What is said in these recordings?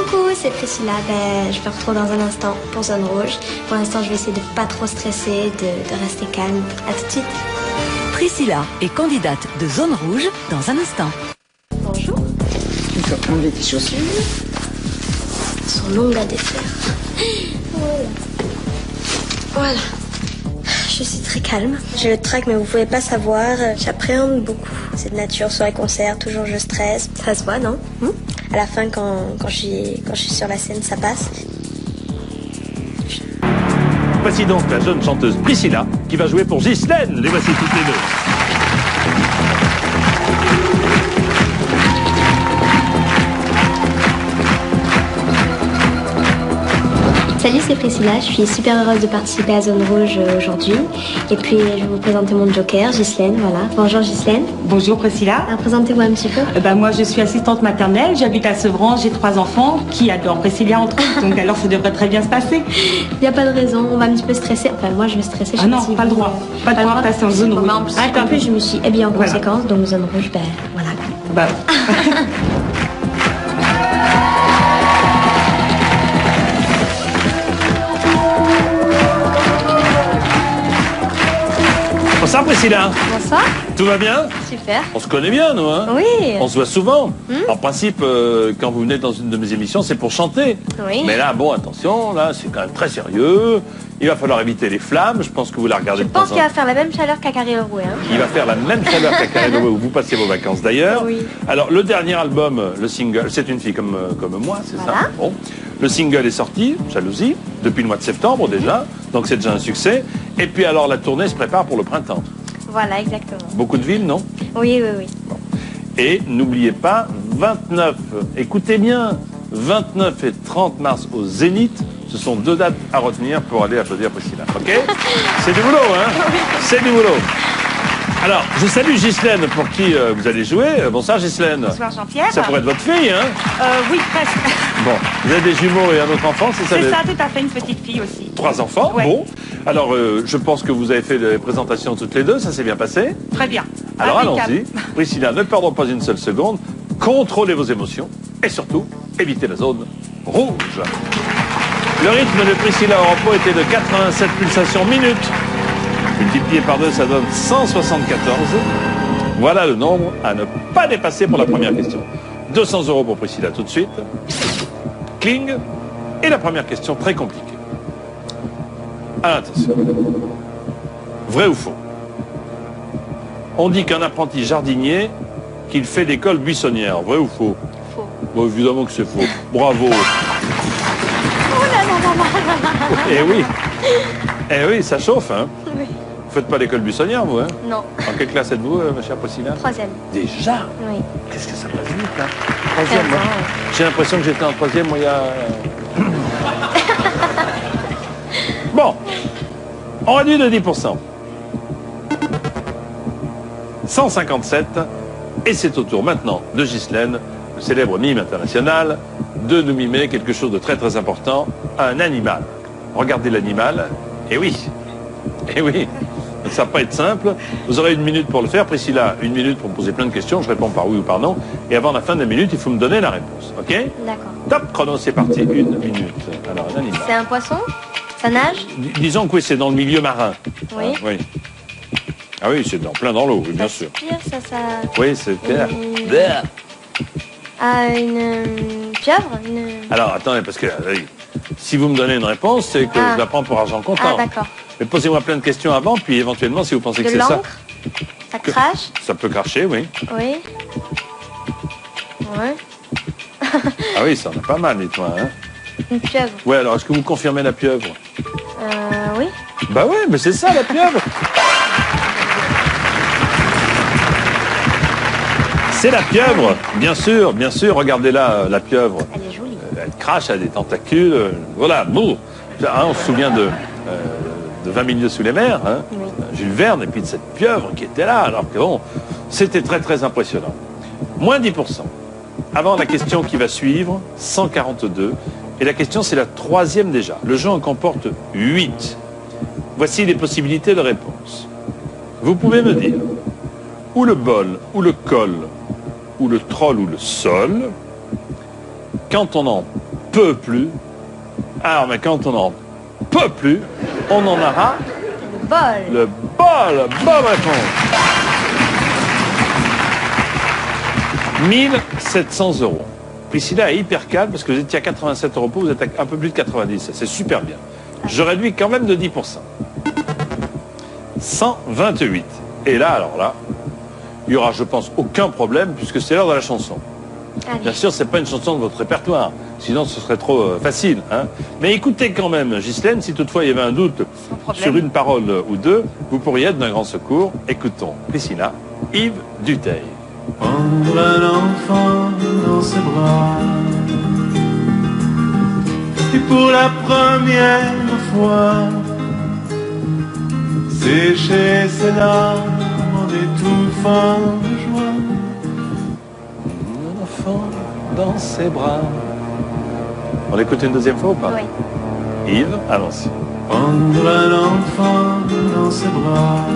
Coucou, c'est Priscilla. Je vous retrouve dans un instant pour Zone Rouge. Pour l'instant, je vais essayer de pas trop stresser, de rester calme. À tout de suite. Priscilla est candidate de Zone Rouge dans un instant. Bonjour. Il faut enlever tes chaussures. Elles sont longues à défaire. Voilà. Je suis très calme. J'ai le trac, mais vous pouvez pas savoir. J'appréhende beaucoup. C'est de nature, soirée, concert, toujours je stresse. Ça se voit, non? À la fin, quand je suis sur la scène, ça passe. Voici donc la jeune chanteuse Priscilla qui va jouer pour Ghislaine. Les voici toutes les deux. Salut, c'est Priscilla. Je suis super heureuse de participer à Zone Rouge aujourd'hui. Et puis, je vais vous présenter mon joker, Ghislaine. Voilà. Bonjour, Ghislaine. Bonjour Priscilla. Alors, présentez-vous un petit peu. Moi je suis assistante maternelle, j'habite à Sevran, j'ai 3 enfants qui adorent Priscilla entre autres, donc alors ça devrait très bien se passer. Il n'y a pas de raison, on va un petit peu stresser. Enfin, moi, je vais stresser. Ah non, pas le droit. Pas le droit de passer en zone rouge. En plus, je me suis habillée en conséquence, donc Zone Rouge, voilà. Bah. Bonsoir Priscilla. Bonsoir. Tout va bien? Super. On se connaît bien, nous, hein? Oui. On se voit souvent. En principe, quand vous venez dans une de mes émissions, c'est pour chanter. Oui. Mais là, bon, attention, là, c'est quand même très sérieux. Il va falloir éviter les flammes. Je pense que vous la regardez Je de temps pense en qu'il va temps. faire la même chaleur qu'à Carré-le-Rouet. Il va faire la même chaleur qu'à Carré-le-Rouet où vous passez vos vacances d'ailleurs. Oui. Alors, le dernier album, le single, c'est une fille comme moi, c'est Voilà. ça? Bon. Le single est sorti, Jalousie, depuis le mois de septembre déjà. Donc, c'est déjà un succès. Et puis, alors, la tournée se prépare pour le printemps. Voilà, exactement. Beaucoup de villes, non? Oui, oui, oui. Et n'oubliez pas, 29, écoutez bien, 29 et 30 mars au Zénith, ce sont 2 dates à retenir pour aller applaudir Priscilla. Ok? C'est du boulot, hein? C'est du boulot. Alors, je salue Ghislaine pour qui vous allez jouer. Bonsoir Ghislaine. Bonsoir Jean-Pierre. Ça pourrait être votre fille, hein? Oui, presque. Bon, vous avez des jumeaux et un autre enfant, c'est ça? C'est ça, tout à fait, une petite fille aussi. 3 enfants, Ouais. bon. Alors, je pense que vous avez fait les présentations toutes les deux, ça s'est bien passé? Très bien. Alors Impeccable. allons-y. Priscilla, ne perdons pas une seule seconde. Contrôlez vos émotions et surtout, évitez la zone rouge. Le rythme de Priscilla au repos était de 87 pulsations minutes. Multiplié par 2, ça donne 174. Voilà le nombre à ne pas dépasser pour la première question. 200 € pour Priscilla tout de suite. Cling. Et la première question très compliquée. Attention. Vrai ou faux? On dit qu'un apprenti jardinier, qu'il fait l'école buissonnière. Vrai ou faux? Faux. Bon, évidemment que c'est faux. Bravo. Eh oui. Eh oui, ça chauffe, hein? Oui. Vous faites pas l'école buissonnière, vous, hein? Non. En quelle classe êtes-vous, ma chère Priscilla? 3e. Déjà? Oui. Qu'est-ce que ça passe vite, là? 3e, moi. 15 ans. J'ai l'impression que j'étais en 3e, moi, il y a... Bon. On réduit de 10%. 157. Et c'est au tour maintenant de Ghislaine, le célèbre mime international, de nous mimer quelque chose de très très important, un animal. Regardez l'animal. Et oui. Et oui. Ça va pas être simple. Vous aurez 1 minute pour le faire. Priscilla, 1 minute pour me poser plein de questions. Je réponds par oui ou par non. Et avant la fin de la minute, il faut me donner la réponse. OK? D'accord. Top, chrono, c'est parti. 1 minute. Alors, un animal. C'est un poisson? Ça nage? Disons que oui, c'est dans le milieu marin. Oui. Ah, oui. Ah oui, c'est plein dans l'eau, oui, bien sûr. Pire, ça... Oui, c'est clair. Ah, une pieuvre? Alors, attendez, parce que si vous me donnez une réponse, c'est que je la prends pour argent comptant. Ah, d'accord. Mais posez-moi plein de questions avant, puis éventuellement, si vous pensez De que c'est ça... l'encre? Ça crache? Ça peut cracher, oui. Oui. Ouais. Ah oui, ça en a pas mal, dites-moi. Hein. Une pieuvre? Ouais, alors, est-ce que vous confirmez la pieuvre? Oui. Bah ouais, mais c'est ça, la pieuvre. C'est la pieuvre, bien sûr, regardez-là, la pieuvre. Elle est jolie. Elle crache, elle a des tentacules, voilà, bon. Hein, on se souvient de 20 milieux sous les mers, hein, Oui. Jules Verne, et puis de cette pieuvre qui était là, alors que bon, c'était très très impressionnant. Moins 10%. Avant la question qui va suivre, 142, et la question c'est la 3e déjà. Le jeu en comporte 8. Voici les possibilités de réponse. Vous pouvez me dire, ou le bol, ou le col, ou le troll, ou le sol, quand on en peut plus, alors mais quand on n'en peut plus, on en aura le bol. Bonne réponse. 1700 €. Priscilla est hyper calme parce que vous étiez à 87 € pour, vous êtes à un peu plus de 90. C'est super bien. Je réduis quand même de 10%. 128. Et là, alors là, il n'y aura, je pense, aucun problème puisque c'est l'heure de la chanson. Allez. Bien sûr, c'est pas une chanson de votre répertoire, sinon ce serait trop facile. Hein. Mais écoutez quand même, Ghislaine, si toutefois il y avait un doute sur une parole ou deux, vous pourriez être d'un grand secours. Écoutons Priscilla, Yves Duteil. Prendre un enfant dans ses bras, et pour la première fois, sécher ses larmes en étouffant de joie. Un enfant dans ses bras. On l'écoute une deuxième fois ou pas? Oui. Yves, allons-y. Prendre un enfant dans ses bras,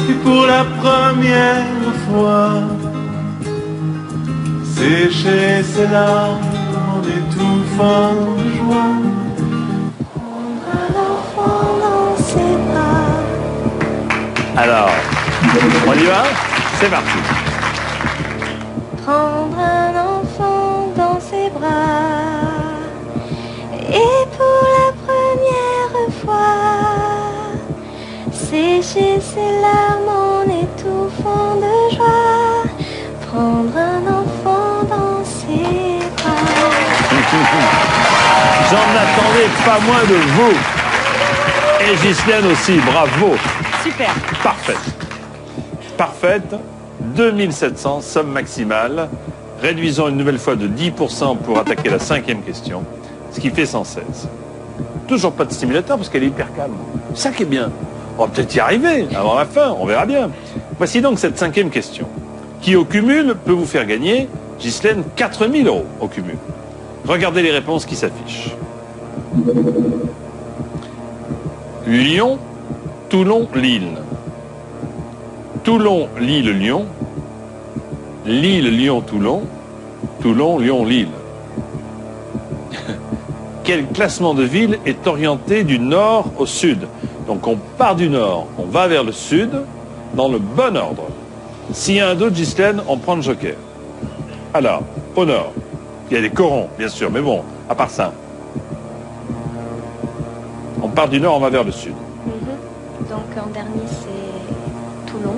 et pour la première fois, sécher ses larmes en étouffant de joie. Un enfant dans ses bras. Alors, on y va? C'est parti. Prendre un enfant dans ses bras. Et pour la première fois, sécher ses larmes en étouffant de joie. Prendre un enfant dans ses bras. J'en attendais pas moins de vous. Et Ghislaine aussi, bravo. Super. Parfaite. Parfaite. 2700, somme maximale. Réduisons une nouvelle fois de 10% pour attaquer la 5e question, ce qui fait 116. Toujours pas de stimulateur parce qu'elle est hyper calme. Ça qui est bien. On va peut-être y arriver avant la fin, on verra bien. Voici donc cette 5e question, qui au cumul peut vous faire gagner, Ghislaine, 4000 € au cumul. Regardez les réponses qui s'affichent. Lyon, Toulon, Lille. Toulon, Lille, Lyon. Lille, Lyon, Toulon. Toulon, Lyon, Lille. Quel classement de ville est orienté du nord au sud? Donc on part du nord, on va vers le sud, dans le bon ordre. S'il y a un doute, Ghislaine, on prend le joker. Alors, au nord, il y a les corons, bien sûr, mais bon, à part ça. On part du nord, on va vers le sud. Donc en dernier c'est Toulon.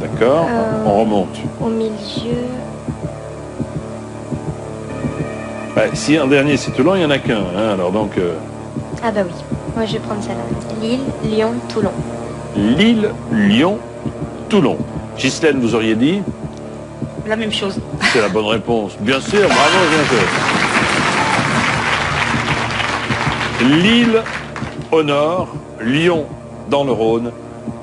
D'accord, on remonte. Au milieu, Si un dernier c'est Toulon, il n'y en a qu'un. Hein, alors donc, ah bah oui, moi je vais prendre celle-là. Lille, Lyon, Toulon. Lille, Lyon, Toulon. Ghislaine, vous auriez dit? La même chose. C'est la bonne réponse. Bien sûr, bravo, bien sûr. Lille au nord, Lyon dans le Rhône,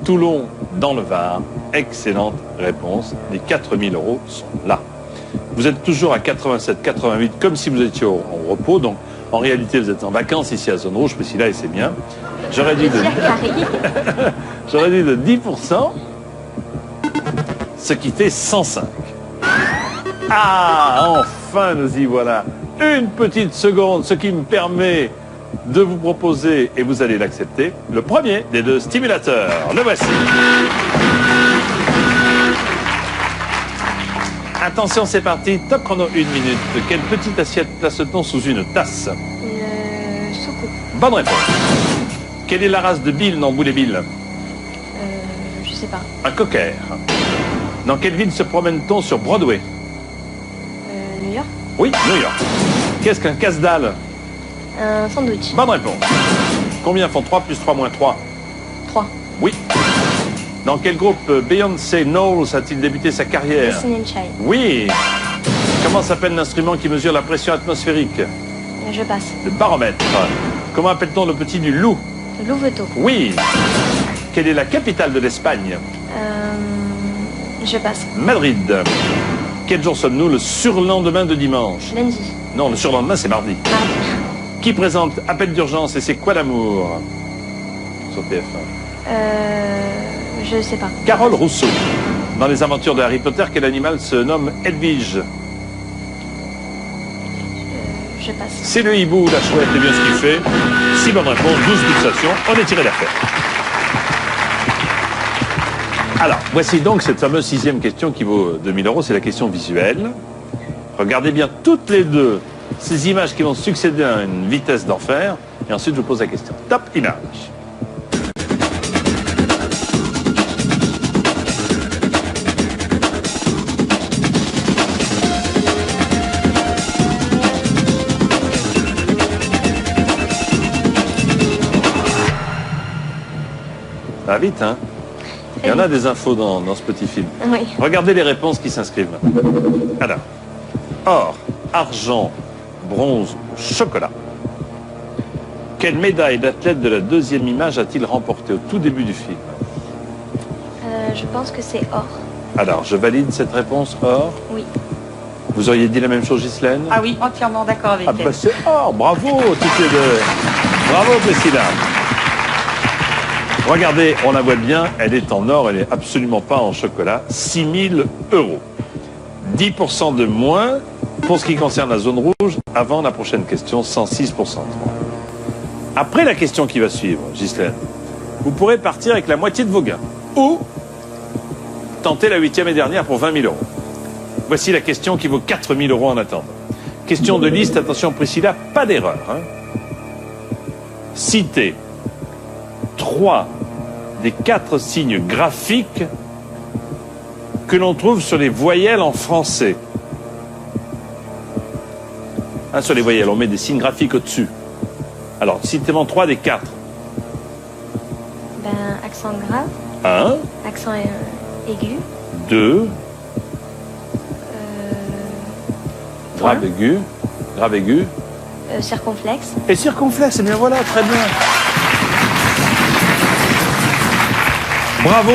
Toulon dans le Var. Excellente réponse. Les 4000 € sont là. Vous êtes toujours à 87, 88, comme si vous étiez en repos. Donc, en réalité, vous êtes en vacances ici à Zone Rouge, Priscilla, et c'est bien. J'aurais dit de 10%, ce qui fait 105. Ah, enfin, nous y voilà. Une petite seconde, ce qui me permet de vous proposer, et vous allez l'accepter, le premier des deux stimulateurs. Le voici. Attention, c'est parti. Top chrono, 1 minute. Quelle petite assiette place-t-on sous une tasse? Le soucoupe. Bonne réponse. Quelle est la race de Bill dans Boule et Bill? Je sais pas. Un cocker. Dans quelle ville se promène-t-on sur Broadway? New York. Oui, New York. Qu'est-ce qu'un casse-dalle? Un sandwich. Bonne réponse. Combien font 3 plus 3 moins 3? 3. Oui. Dans quel groupe Beyoncé Knowles a-t-il débuté sa carrière? Destiny Child. Oui. Comment s'appelle l'instrument qui mesure la pression atmosphérique? Je passe. Le baromètre. Comment appelle-t-on le petit du loup? Louveteau. Oui. Quelle est la capitale de l'Espagne? Je passe. Madrid. Quel jour sommes-nous le surlendemain de dimanche? Lundi. Non, le surlendemain, c'est mardi. Mardi. Qui présente Appel d'urgence et c'est quoi l'amour? Sur TF1. Je sais pas. Carole Rousseau. Dans les aventures de Harry Potter, quel animal se nomme Edwige? je passe. C'est le hibou, la chouette, et bien ce qu'il fait. 6 bonnes réponses, 12 pulsations, on est tiré d'affaire. Alors, voici donc cette fameuse 6e question qui vaut 2000 €, c'est la question visuelle. Regardez bien toutes les deux ces images qui vont succéder à une vitesse d'enfer, et ensuite je vous pose la question. Top image. Ça va vite, hein? Il y en a des infos dans ce petit film. Oui. Regardez les réponses qui s'inscrivent maintenant. Alors, or, argent, bronze, chocolat. Quelle médaille d'athlète de la 2e image a-t-il remporté au tout début du film? Je pense que c'est or. Alors, je valide cette réponse, or. Oui. Vous auriez dit la même chose, Ghislaine? Ah oui, entièrement d'accord avec Ah elle. bah c'est or, bravo toutes les deux. Bravo Priscilla. Regardez, on la voit bien, elle est en or, elle est absolument pas en chocolat. 6 000 €. 10% de moins pour ce qui concerne la zone rouge avant la prochaine question, 106%. Après la question qui va suivre, Ghislaine, vous pourrez partir avec la moitié de vos gains. Ou tenter la 8e et dernière pour 20 000 €. Voici la question qui vaut 4 000 € en attendant. Question de liste, attention Priscilla, pas d'erreur. Hein. Citez 3 des 4 signes graphiques que l'on trouve sur les voyelles en français. Hein, sur les voyelles, on met des signes graphiques au-dessus. Alors, citez-moi 3 des 4. Ben, accent grave, 1, accent aigu, 2, point, grave aigu, circonflexe. et circonflexe. Eh bien voilà, très bien. Bravo,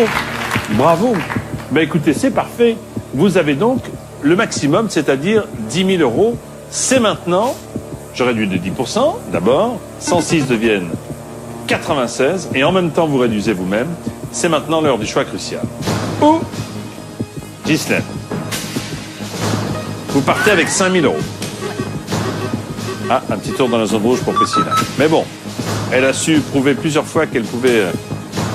bravo. Ben écoutez, c'est parfait. Vous avez donc le maximum, c'est-à-dire 10 000 €. C'est maintenant, je réduis de 10%, d'abord, 106 deviennent 96, et en même temps vous réduisez vous-même. C'est maintenant l'heure du choix crucial. Ou, Ghislaine, vous partez avec 5 000 €. Ah, un petit tour dans la zone rouge pour Priscilla. Mais bon, elle a su prouver plusieurs fois qu'elle pouvait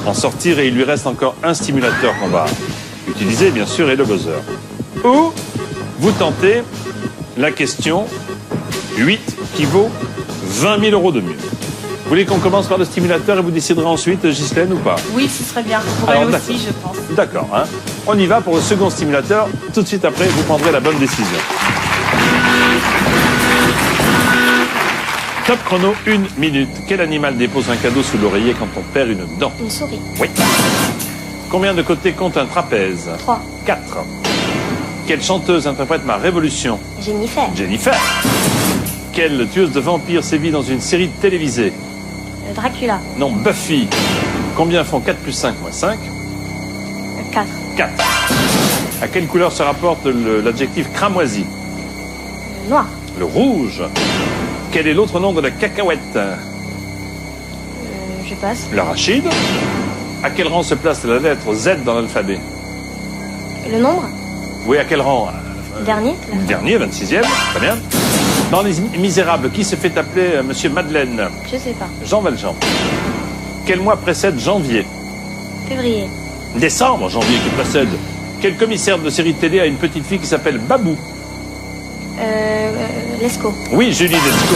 en sortir, et il lui reste encore un stimulateur qu'on va utiliser, bien sûr, et le buzzer. Ou vous tentez la question 8 qui vaut 20 000 € de mieux. Vous voulez qu'on commence par le stimulateur et vous déciderez ensuite, Ghislaine, ou pas? Oui, ce serait bien. Pour Alors, elle d'accord. aussi, je pense. D'accord, hein. On y va pour le second stimulateur. Tout de suite après, vous prendrez la bonne décision. Top chrono, 1 minute. Quel animal dépose un cadeau sous l'oreiller quand on perd une dent? Une souris. Oui. Combien de côtés compte un trapèze? 3. 4. Quelle chanteuse interprète Ma Révolution? Jennifer. Jennifer. Quelle tueuse de vampires sévit dans une série télévisée? Dracula. Non, Buffy. Combien font 4 plus 5 moins 5? 4. 4. À quelle couleur se rapporte l'adjectif cramoisi? Noir. Le rouge. Quel est l'autre nom de la cacahuète? Je passe. L'arachide. À quel rang se place la lettre Z dans l'alphabet? Le nombre? Oui, à quel rang? Dernier. Dernier, 26e. Très bien. Dans Les Misérables, qui se fait appeler Monsieur Madeleine? Je sais pas. Jean Valjean. Quel mois précède janvier? Février. Décembre, janvier qui précède. Quel commissaire de série télé a une petite fille qui s'appelle Babou? Lescaut. Oui, Julie Lescaut.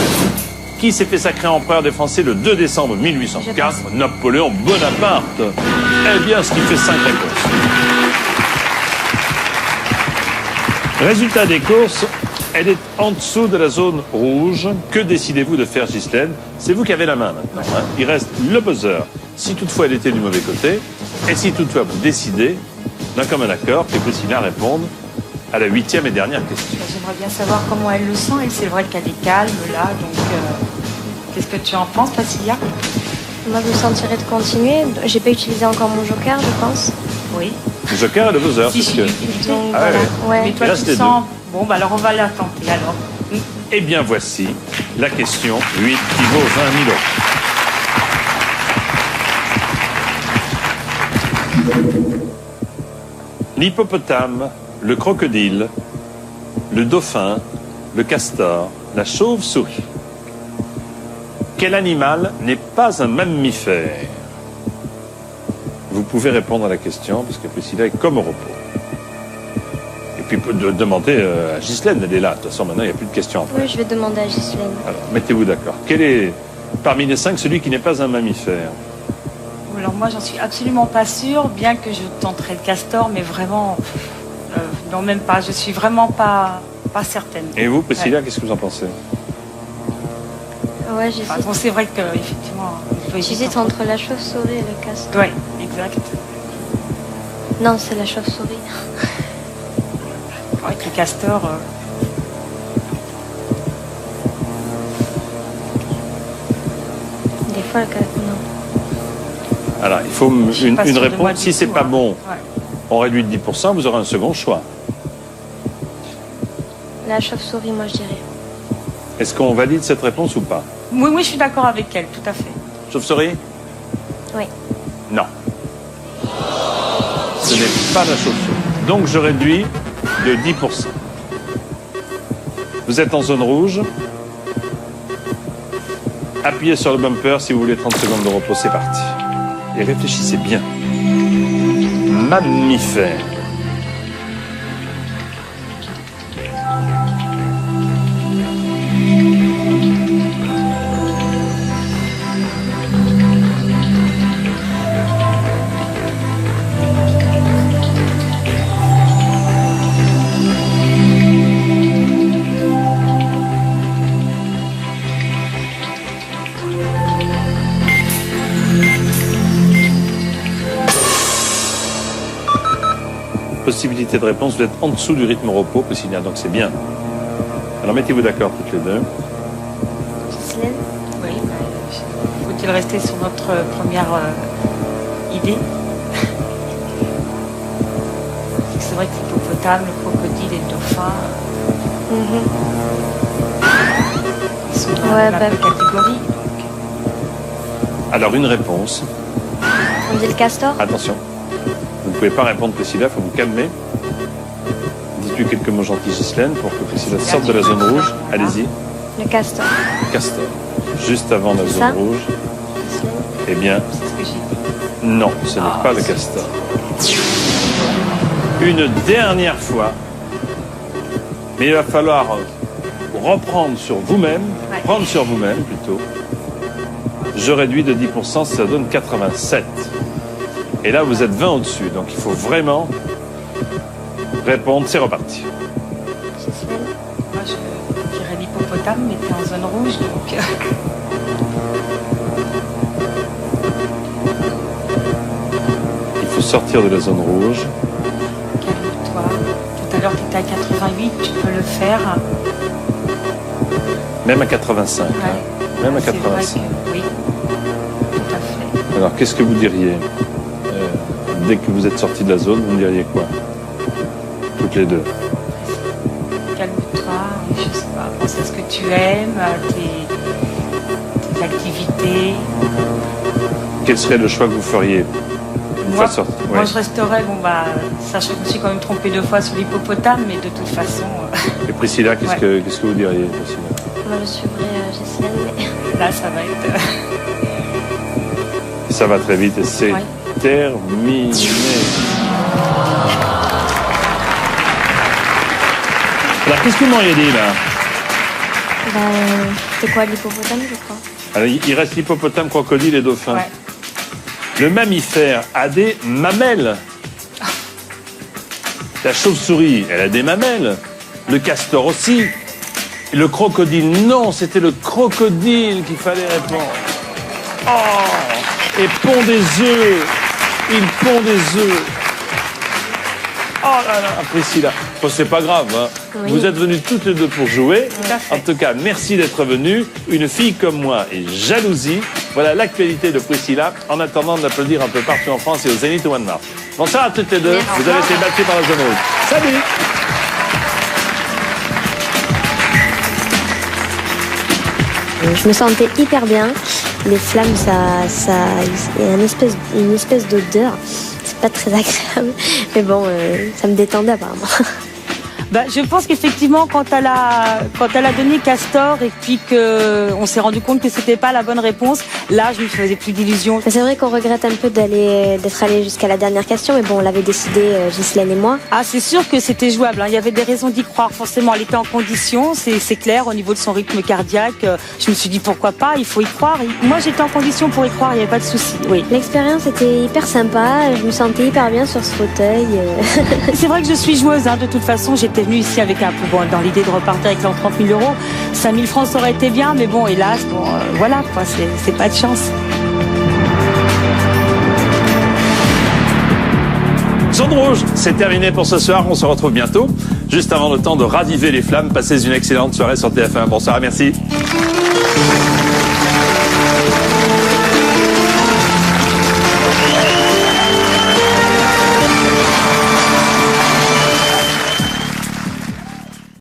Qui s'est fait sacrer empereur des Français le 2 décembre 1804? Napoléon Bonaparte. Eh bien, ce qui fait 5 réponses. Résultat des courses, elle est en dessous de la zone rouge. Que décidez-vous de faire, Ghislaine? C'est vous qui avez la main maintenant. Hein. Il reste le buzzer, si toutefois elle était du mauvais côté. Et si toutefois vous décidez, d'un commun accord, que Priscilla réponde à la 8e et dernière question. J'aimerais bien savoir comment elle le sent. Elle, c'est vrai qu'elle est calme là, donc qu'est-ce que tu en penses, Priscilla? Moi, je me sentirais de continuer. J'ai pas utilisé encore mon joker, je pense. Oui. Le joker et le buzzer, Si, c'est ce si, que... Donc, Ah voilà. ouais. Mais Ouais. toi, Il tu reste te les sens... Bon, bah alors on va la tenter alors. Eh bien, voici la question 8 qui vaut 20 000 €. L'hippopotame, le crocodile, le dauphin, le castor la chauve-souris. Quel animal n'est pas un mammifère? Vous pouvez répondre à la question, parce que Priscilla est comme au repos. Et puis demander à Ghislaine, elle est là. De toute façon, maintenant, il n'y a plus de questions après. Oui, je vais demander à Ghislaine. Alors, mettez-vous d'accord. Quel est, parmi les 5, celui qui n'est pas un mammifère? Alors moi, j'en suis absolument pas sûre, bien que je tenterai le castor, mais vraiment, non, même pas. Je suis vraiment pas certaine. Et vous, Priscilla, qu'est-ce que vous en pensez? Ouais, j'hésite. Enfin, bon, c'est vrai qu'effectivement... J'hésite entre la chauve-souris et le castor. Oui, exact. Non, c'est la chauve-souris. Avec le castor... Des fois, le castor, non. Alors, il faut une réponse. Si c'est pas bon, Ouais. on réduit de 10%, vous aurez un second choix. La chauve-souris, moi, je dirais. Est-ce qu'on valide cette réponse ou pas? Oui, je suis d'accord avec elle, tout à fait. Chauve-souris? Oui. Non. Ce n'est pas la chauve-souris. Donc, je réduis de 10%. Vous êtes en zone rouge. Appuyez sur le bumper si vous voulez 30 secondes de repos. C'est parti. Et réfléchissez bien. Mammifère. Possibilité de réponse, vous êtes en dessous du rythme repos, Priscilla, donc c'est bien. Alors mettez-vous d'accord toutes les deux. Ghislaine? Oui. Faut-il rester sur notre première idée? C'est vrai que l'hippopotame, le crocodile et le dauphin, ils sont dans Ouais, la bah, même catégorie. Alors une réponse. On dit le castor? Attention. Vous ne pouvez pas répondre, Priscilla, il faut vous calmer. Dites-lui quelques mots gentils, Ghislaine, pour que Priscilla sorte de la zone rouge. Allez-y. Le castor. Castor. Juste avant la C'est zone ça rouge. Ghislaine? Eh bien, C'est ce que j'ai dit. non, ce n'est pas le castor. Une dernière fois. Mais il va falloir reprendre sur vous-même, Ouais. prendre sur vous-même plutôt. Je réduis de 10%, ça donne 87. Et là, vous êtes 20 au-dessus. Donc, il faut vraiment répondre. C'est reparti. Ghislaine? Moi, je dirais l'hippopotame, mais t'es en zone rouge, donc... Il faut sortir de la zone rouge. Calme-toi. Tout à l'heure, tu étais à 88, tu peux le faire. Même à 85. Ouais. Hein. Même à C'est vrai 85. que- oui, tout à fait. Alors, qu'est-ce que vous diriez dès que vous êtes sorti de la zone, vous me diriez quoi? Toutes les deux. Calme-toi, je sais pas, pense à ce que tu aimes, à tes activités. Quel serait le choix que vous feriez une fois sorti? Moi, Ouais. je resterais, sachant que je me suis quand même trompée 2 fois sur l'hippopotame, mais de toute façon, Et Priscilla, qu'est-ce que vous diriez, Priscilla? Moi, je suivrai Ghislaine, mais... là, ça va être... Ça va très vite et c'est Ouais. terminé. Alors, qu'est-ce que vous m'auriez dit, là? C'est quoi l'hippopotame, je crois? Alors, il reste l'hippopotame, crocodile et dauphin. Ouais. Le mammifère a des mamelles. La chauve-souris, elle a des mamelles. Le castor aussi. Et le crocodile, non, c'était le crocodile qu'il fallait répondre. Oh! Et pond des œufs. Il pond des œufs. Oh là là, Priscilla. Bon, c'est pas grave, hein. Oui. Vous êtes venus toutes les deux pour jouer. Tout à fait. En tout cas, merci d'être venus. Une fille comme moi et jalousie. Voilà l'actualité de Priscilla. En attendant de l'applaudir un peu partout en France et au Zénith au mois de mars. Bonsoir à toutes les deux. Merci. Vous avez été battus par la zone rouge. Salut! Je me sentais hyper bien. Les flammes, il y a une espèce d'odeur. C'est pas très agréable. Mais bon, ça me détendait apparemment. Je pense qu'effectivement, quand elle a donné Castor et puis qu'on s'est rendu compte que c'était pas la bonne réponse, là, je me faisais plus d'illusions. C'est vrai qu'on regrette un peu d'être allé jusqu'à la dernière question, mais bon, on l'avait décidé, Ghislaine et moi. Ah, c'est sûr que c'était jouable, hein. Il y avait des raisons d'y croire. Forcément, elle était en condition, c'est clair, au niveau de son rythme cardiaque. Je me suis dit, pourquoi pas, il faut y croire. Moi, j'étais en condition pour y croire, il n'y avait pas de souci. Oui. L'expérience était hyper sympa, je me sentais hyper bien sur ce fauteuil. C'est vrai que je suis joueuse, hein. De toute façon, j'étais venue ici avec dans l'idée de repartir avec leurs 30 000 €. 5 000 francs, ça aurait été bien, mais bon, hélas, voilà, quoi, c'est pas de chance. Zone Rouge, c'est terminé pour ce soir. On se retrouve bientôt. Juste avant le temps de raviver les flammes, passez une excellente soirée sur TF1. Bonsoir et merci.